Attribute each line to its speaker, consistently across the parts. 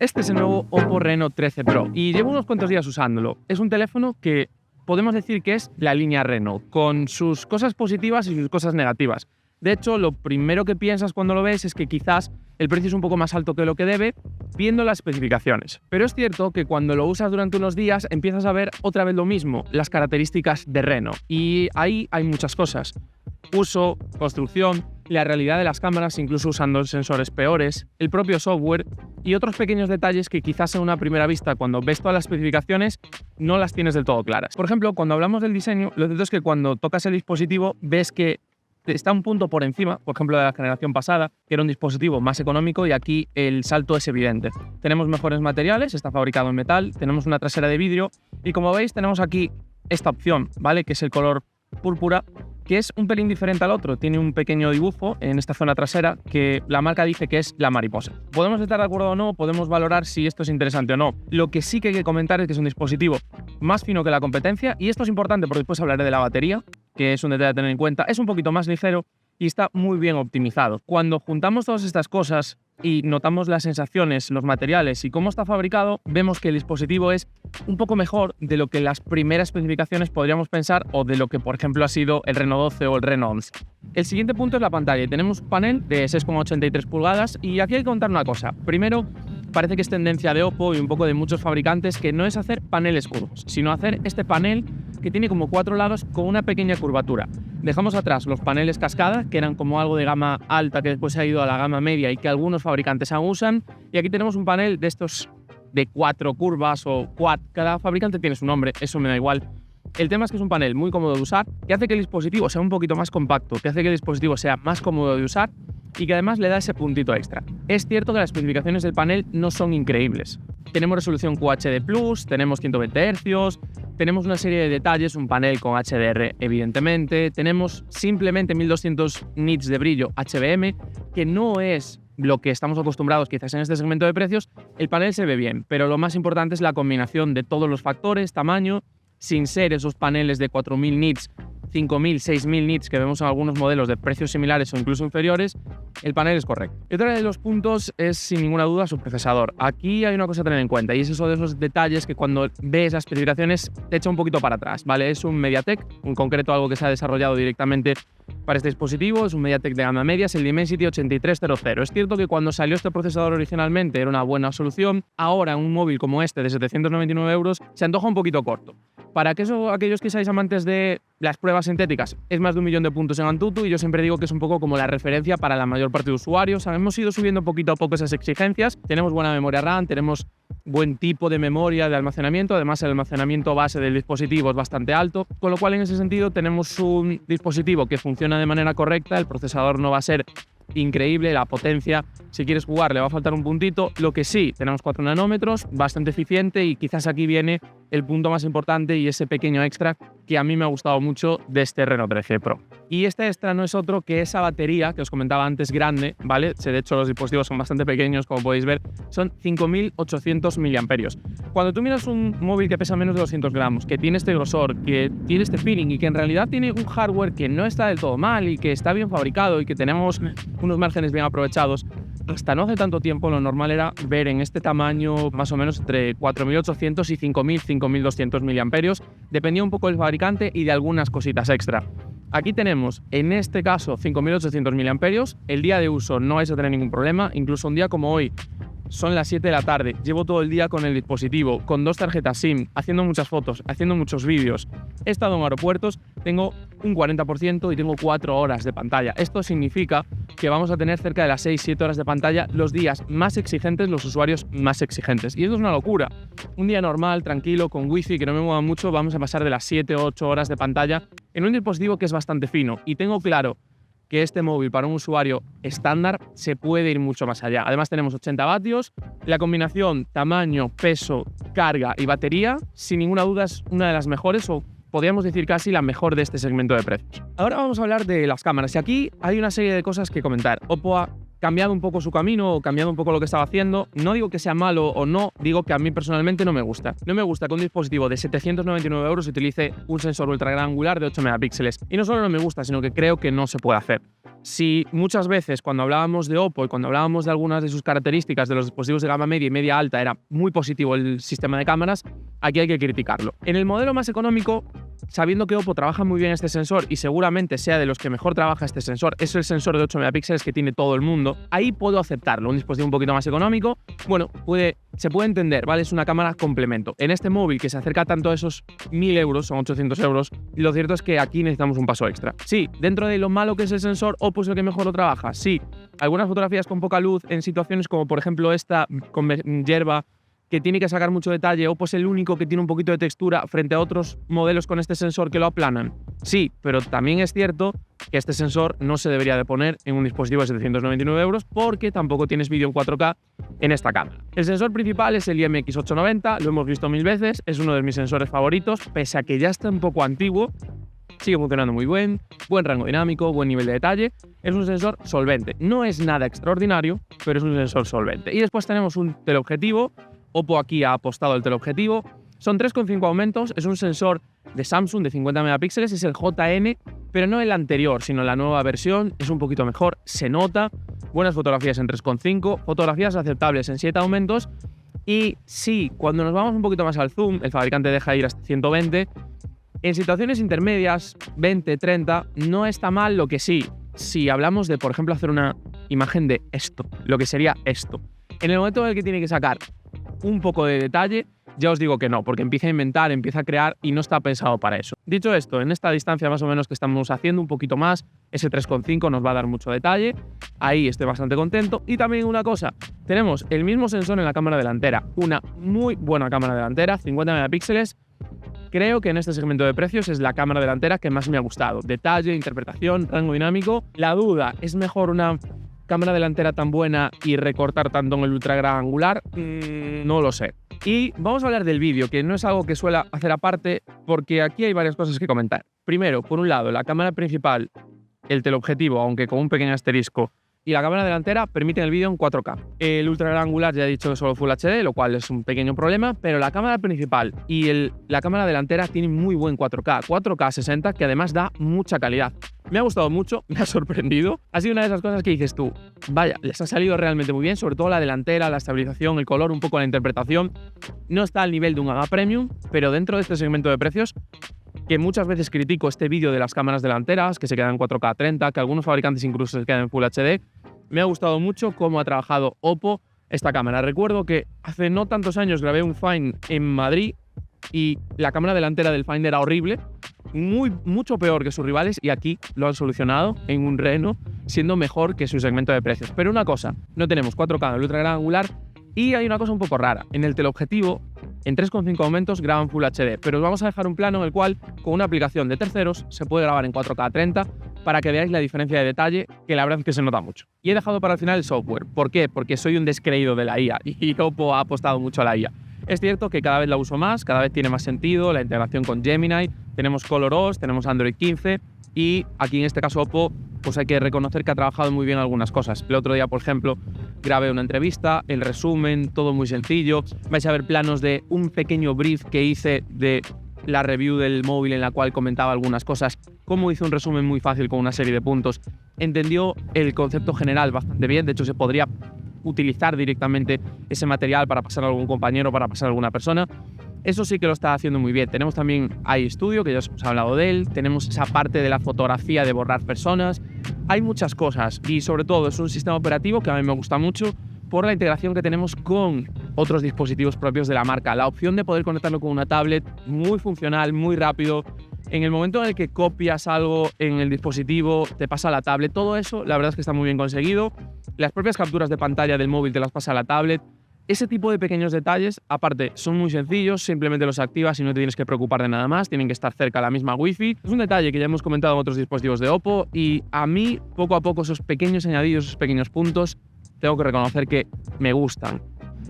Speaker 1: Este es el nuevo Oppo Reno 13 Pro y llevo unos cuantos días usándolo. Es un teléfono que podemos decir que es la línea Reno, con sus cosas positivas y sus cosas negativas. De hecho, lo primero que piensas cuando lo ves es que quizás el precio es un poco más alto que lo que debe, viendo las especificaciones. Pero es cierto que cuando lo usas durante unos días empiezas a ver otra vez lo mismo, las características de Reno. Y ahí hay muchas cosas. Uso, construcción, la realidad de las cámaras, incluso usando sensores peores, el propio software y otros pequeños detalles que quizás a una primera vista, cuando ves todas las especificaciones, no las tienes del todo claras. Por ejemplo, cuando hablamos del diseño, lo cierto es que cuando tocas el dispositivo ves que está un punto por encima, por ejemplo, de la generación pasada, que era un dispositivo más económico, y aquí el salto es evidente. Tenemos mejores materiales, está fabricado en metal, tenemos una trasera de vidrio y, como veis, tenemos aquí esta opción, ¿vale? Que es el color púrpura, que es un pelín diferente al otro. Tiene un pequeño dibujo en esta zona trasera que la marca dice que es la mariposa. Podemos estar de acuerdo o no, podemos valorar si esto es interesante o no. Lo que sí que hay que comentar es que es un dispositivo más fino que la competencia, y esto es importante porque después hablaré de la batería, que es un detalle a tener en cuenta. Es un poquito más ligero y está muy bien optimizado. Cuando juntamos todas estas cosas y notamos las sensaciones, los materiales y cómo está fabricado, vemos que el dispositivo es un poco mejor de lo que las primeras especificaciones podríamos pensar, o de lo que, por ejemplo, ha sido el Reno 12 o el Reno 11. El siguiente punto es la pantalla. Tenemos un panel de 6,83 pulgadas y aquí hay que contar una cosa. Primero, parece que es tendencia de Oppo y un poco de muchos fabricantes que no es hacer paneles curvos, sino hacer este panel que tiene como 4 lados con una pequeña curvatura. Dejamos atrás los paneles cascada, que eran como algo de gama alta que después se ha ido a la gama media y que algunos fabricantes aún usan, y aquí tenemos un panel de estos de 4 curvas o quad. Cada fabricante tiene su nombre, eso me da igual. El tema es que es un panel muy cómodo de usar, que hace que el dispositivo sea un poquito más compacto, que hace que el dispositivo sea más cómodo de usar y que además le da ese puntito extra. Es cierto que las especificaciones del panel no son increíbles. Tenemos resolución QHD+, tenemos 120 Hz, tenemos una serie de detalles, un panel con HDR evidentemente, tenemos simplemente 1200 nits de brillo HBM, que no es lo que estamos acostumbrados quizás en este segmento de precios. El panel se ve bien, pero lo más importante es la combinación de todos los factores, tamaño, sin ser esos paneles de 4000 nits, 5000, 6000 nits que vemos en algunos modelos de precios similares o incluso inferiores. El panel es correcto. Y otro de los puntos es, sin ninguna duda, su procesador. Aquí hay una cosa a tener en cuenta, y es eso de esos detalles que cuando ves las especificaciones te echa un poquito para atrás, ¿vale? Es un MediaTek, en concreto algo que se ha desarrollado directamente para este dispositivo. Es un MediaTek de gama media, es el Dimensity 8300. Es cierto que cuando salió este procesador originalmente era una buena solución. Ahora, un móvil como este de 799 euros se antoja un poquito corto. Para aquellos que seáis amantes de las pruebas sintéticas, es más de 1 millón de puntos en Antutu, y yo siempre digo que es un poco como la referencia para la mayor parte de usuarios. Hemos ido subiendo poquito a poco esas exigencias. Tenemos buena memoria RAM, tenemos buen tipo de memoria de almacenamiento, además el almacenamiento base del dispositivo es bastante alto, con lo cual en ese sentido tenemos un dispositivo que funciona de manera correcta. El procesador no va a ser increíble, la potencia, si quieres jugar, le va a faltar un puntito. Lo que sí, tenemos 4 nanómetros, bastante eficiente, y quizás aquí viene el punto más importante y ese pequeño extra que a mí me ha gustado mucho de este Reno 13 Pro. Y este extra no es otro que esa batería que os comentaba antes, grande, ¿vale? De hecho, los dispositivos son bastante pequeños, como podéis ver, son 5800 miliamperios. Cuando tú miras un móvil que pesa menos de 200 gramos, que tiene este grosor, que tiene este feeling y que en realidad tiene un hardware que no está del todo mal y que está bien fabricado y que tenemos unos márgenes bien aprovechados, hasta no hace tanto tiempo lo normal era ver en este tamaño más o menos entre 4800 y 5200 miliamperios, dependía un poco del fabricante y de algunas cositas extra. Aquí tenemos, en este caso, 5800 miliamperios. El día de uso no vais a tener ningún problema, incluso un día como hoy. Son las 7 de la tarde, llevo todo el día con el dispositivo, con 2 tarjetas SIM, haciendo muchas fotos, haciendo muchos vídeos. He estado en aeropuertos, tengo un 40% y tengo 4 horas de pantalla. Esto significa que vamos a tener cerca de las 6-7 horas de pantalla los días más exigentes, los usuarios más exigentes. Y esto es una locura. Un día normal, tranquilo, con wifi, que no me mueva mucho, vamos a pasar de las 7-8 horas de pantalla en un dispositivo que es bastante fino. Y tengo claro que este móvil para un usuario estándar se puede ir mucho más allá. Además tenemos 80 vatios, la combinación tamaño, peso, carga y batería, sin ninguna duda es una de las mejores, o podríamos decir casi la mejor de este segmento de precios. Ahora vamos a hablar de las cámaras, y aquí hay una serie de cosas que comentar. Oppo ha cambiado un poco su camino, o cambiado un poco lo que estaba haciendo. No digo que sea malo o no, digo que a mí personalmente no me gusta. No me gusta que un dispositivo de 799 euros utilice un sensor ultra gran angular de 8 megapíxeles. Y no solo no me gusta, sino que creo que no se puede hacer. Si muchas veces cuando hablábamos de Oppo y cuando hablábamos de algunas de sus características de los dispositivos de gama media y media alta era muy positivo el sistema de cámaras, aquí hay que criticarlo. En el modelo más económico, sabiendo que Oppo trabaja muy bien este sensor y seguramente sea de los que mejor trabaja este sensor, es el sensor de 8 megapíxeles que tiene todo el mundo, ahí puedo aceptarlo. Un dispositivo un poquito más económico, bueno, se puede entender, ¿vale? Es una cámara complemento. En este móvil que se acerca tanto a esos 1.000 euros, son 800 euros, lo cierto es que aquí necesitamos un paso extra. Sí, dentro de lo malo que es el sensor, Oppo es el que mejor lo trabaja. Sí, algunas fotografías con poca luz en situaciones como por ejemplo esta con hierba, que tiene que sacar mucho detalle, Oppo es el único que tiene un poquito de textura frente a otros modelos con este sensor que lo aplanan. Sí, pero también es cierto que este sensor no se debería de poner en un dispositivo de 799 euros porque tampoco tienes vídeo en 4K en esta cámara. El sensor principal es el IMX890, lo hemos visto 1000 veces, es uno de mis sensores favoritos, pese a que ya está un poco antiguo, sigue funcionando muy buen rango dinámico, buen nivel de detalle. Es un sensor solvente. No es nada extraordinario, pero es un sensor solvente. Y después tenemos un teleobjetivo. Oppo aquí ha apostado el teleobjetivo. Son 3,5 aumentos. Es un sensor de Samsung de 50 megapíxeles. Es el JN, pero no el anterior, sino la nueva versión. Es un poquito mejor, se nota. Buenas fotografías en 3,5. Fotografías aceptables en 7 aumentos. Y sí, cuando nos vamos un poquito más al zoom, el fabricante deja ir hasta 120. En situaciones intermedias, 20, 30, no está mal. Lo que sí, si hablamos de, por ejemplo, hacer una imagen de esto, lo que sería esto, en el momento en el que tiene que sacar un poco de detalle, ya os digo que no, porque empieza a inventar, empieza a crear y no está pensado para eso. Dicho esto, en esta distancia más o menos que estamos haciendo un poquito más, ese 3,5 nos va a dar mucho detalle, ahí estoy bastante contento. Y también una cosa, tenemos el mismo sensor en la cámara delantera, una muy buena cámara delantera, 50 megapíxeles. Creo que en este segmento de precios es la cámara delantera que más me ha gustado. Detalle, interpretación, rango dinámico. La duda, ¿es mejor una cámara delantera tan buena y recortar tanto en el ultra gran angular? No lo sé. Y vamos a hablar del vídeo, que no es algo que suelo hacer aparte, porque aquí hay varias cosas que comentar. Primero, por un lado, la cámara principal, el teleobjetivo, aunque con un pequeño asterisco, y la cámara delantera permiten el vídeo en 4K. El ultra gran angular ya he dicho que es solo Full HD, lo cual es un pequeño problema, pero la cámara principal y la cámara delantera tienen muy buen 4K, 4K 60, que además da mucha calidad. Me ha gustado mucho, me ha sorprendido. Ha sido una de esas cosas que dices tú, vaya, les ha salido realmente muy bien, sobre todo la delantera, la estabilización, el color, un poco la interpretación. No está al nivel de un gama premium, pero dentro de este segmento de precios, que muchas veces critico este vídeo de las cámaras delanteras, que se quedan en 4K 30, que algunos fabricantes incluso se quedan en Full HD, me ha gustado mucho cómo ha trabajado Oppo esta cámara. Recuerdo que hace no tantos años grabé un Find en Madrid y la cámara delantera del Find era horrible, mucho peor que sus rivales, y aquí lo han solucionado en un Reno, siendo mejor que su segmento de precios. Pero una cosa, no tenemos 4K en el ultra gran angular y hay una cosa un poco rara. En el teleobjetivo, en 3,5 aumentos graban Full HD, pero os vamos a dejar un plano en el cual, con una aplicación de terceros, se puede grabar en 4K 30 para que veáis la diferencia de detalle, que la verdad es que se nota mucho. Y he dejado para el final el software. ¿Por qué? Porque soy un descreído de la IA y Oppo ha apostado mucho a la IA. Es cierto que cada vez la uso más, cada vez tiene más sentido la integración con Gemini, tenemos ColorOS, tenemos Android 15 y aquí en este caso Oppo, pues hay que reconocer que ha trabajado muy bien algunas cosas. El otro día, por ejemplo, grabé una entrevista, el resumen, todo muy sencillo. Vais a ver planos de un pequeño brief que hice de la review del móvil en la cual comentaba algunas cosas, cómo hizo un resumen muy fácil con una serie de puntos. Entendió el concepto general bastante bien, de hecho se podría utilizar directamente ese material para pasar a algún compañero, para pasar a alguna persona. Eso sí que lo está haciendo muy bien. Tenemos también iStudio, que ya os hemos hablado de él. Tenemos esa parte de la fotografía de borrar personas. Hay muchas cosas y sobre todo es un sistema operativo que a mí me gusta mucho por la integración que tenemos con otros dispositivos propios de la marca. La opción de poder conectarlo con una tablet, muy funcional, muy rápido. En el momento en el que copias algo en el dispositivo, te pasa a la tablet. Todo eso, la verdad es que está muy bien conseguido. Las propias capturas de pantalla del móvil te las pasa a la tablet. Ese tipo de pequeños detalles, aparte, son muy sencillos, simplemente los activas y no te tienes que preocupar de nada más, tienen que estar cerca a la misma Wi-Fi. Es un detalle que ya hemos comentado en otros dispositivos de Oppo y a mí, poco a poco, esos pequeños añadidos, esos pequeños puntos, tengo que reconocer que me gustan.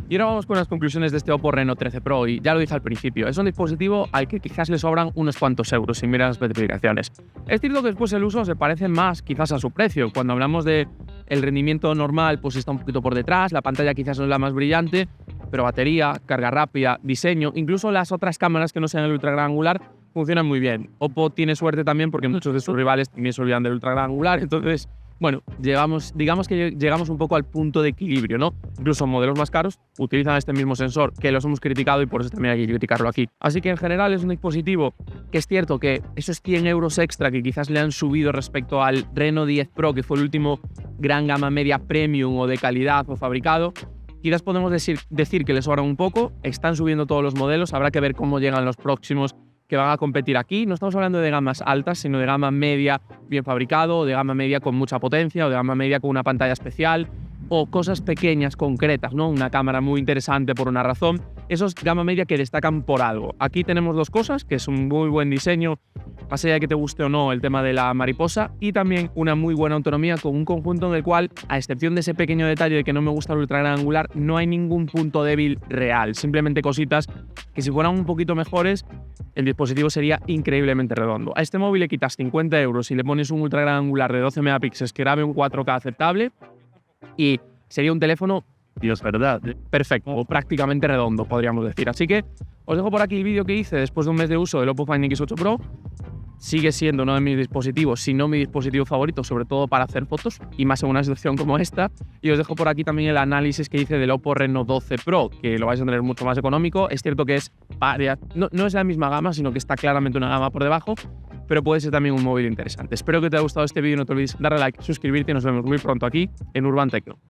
Speaker 1: Y ahora vamos con las conclusiones de este Oppo Reno 13 Pro y ya lo dije al principio, es un dispositivo al que quizás le sobran unos cuantos euros sin mirar las especificaciones. Es cierto que después el uso se parece más quizás a su precio. Cuando hablamos de el rendimiento normal, pues está un poquito por detrás, la pantalla quizás no es la más brillante, pero batería, carga rápida, diseño, incluso las otras cámaras que no sean el ultra gran angular funcionan muy bien. Oppo tiene suerte también porque muchos de sus rivales también se olvidan del ultra gran angular, entonces bueno, digamos que llegamos un poco al punto de equilibrio, ¿no? Incluso modelos más caros utilizan este mismo sensor, que los hemos criticado y por eso también hay que criticarlo aquí. Así que en general es un dispositivo que es cierto que esos 100 euros extra que quizás le han subido respecto al Reno 10 Pro, que fue el último gran gama media premium o de calidad o fabricado, quizás podemos decir que le sobran un poco. Están subiendo todos los modelos, habrá que ver cómo llegan los próximos que van a competir aquí. No estamos hablando de gamas altas, sino de gama media bien fabricado, o de gama media con mucha potencia, o de gama media con una pantalla especial, o cosas pequeñas, concretas, ¿no? Una cámara muy interesante por una razón. Esos gama media que destacan por algo. Aquí tenemos dos cosas, que es un muy buen diseño, más allá de que te guste o no el tema de la mariposa, y también una muy buena autonomía con un conjunto en el cual, a excepción de ese pequeño detalle de que no me gusta el ultra gran angular, no hay ningún punto débil real. Simplemente cositas que si fueran un poquito mejores, el dispositivo sería increíblemente redondo. A este móvil le quitas 50 euros y le pones un ultra gran angular de 12 megapíxeles que grabe un 4K aceptable y sería un teléfono, Dios, verdad, perfecto, o prácticamente redondo, podríamos decir. Así que os dejo por aquí el vídeo que hice después de un mes de uso del Oppo Find X8 Pro. Sigue siendo uno de mis dispositivos, si no mi dispositivo favorito, sobre todo para hacer fotos, y más en una situación como esta. Y os dejo por aquí también el análisis que hice del Oppo Reno 12 Pro, que lo vais a tener mucho más económico. Es cierto que es no es la misma gama, sino que está claramente una gama por debajo, pero puede ser también un móvil interesante. Espero que te haya gustado este vídeo, no te olvides darle like, suscribirte y nos vemos muy pronto aquí en Urban Tecno.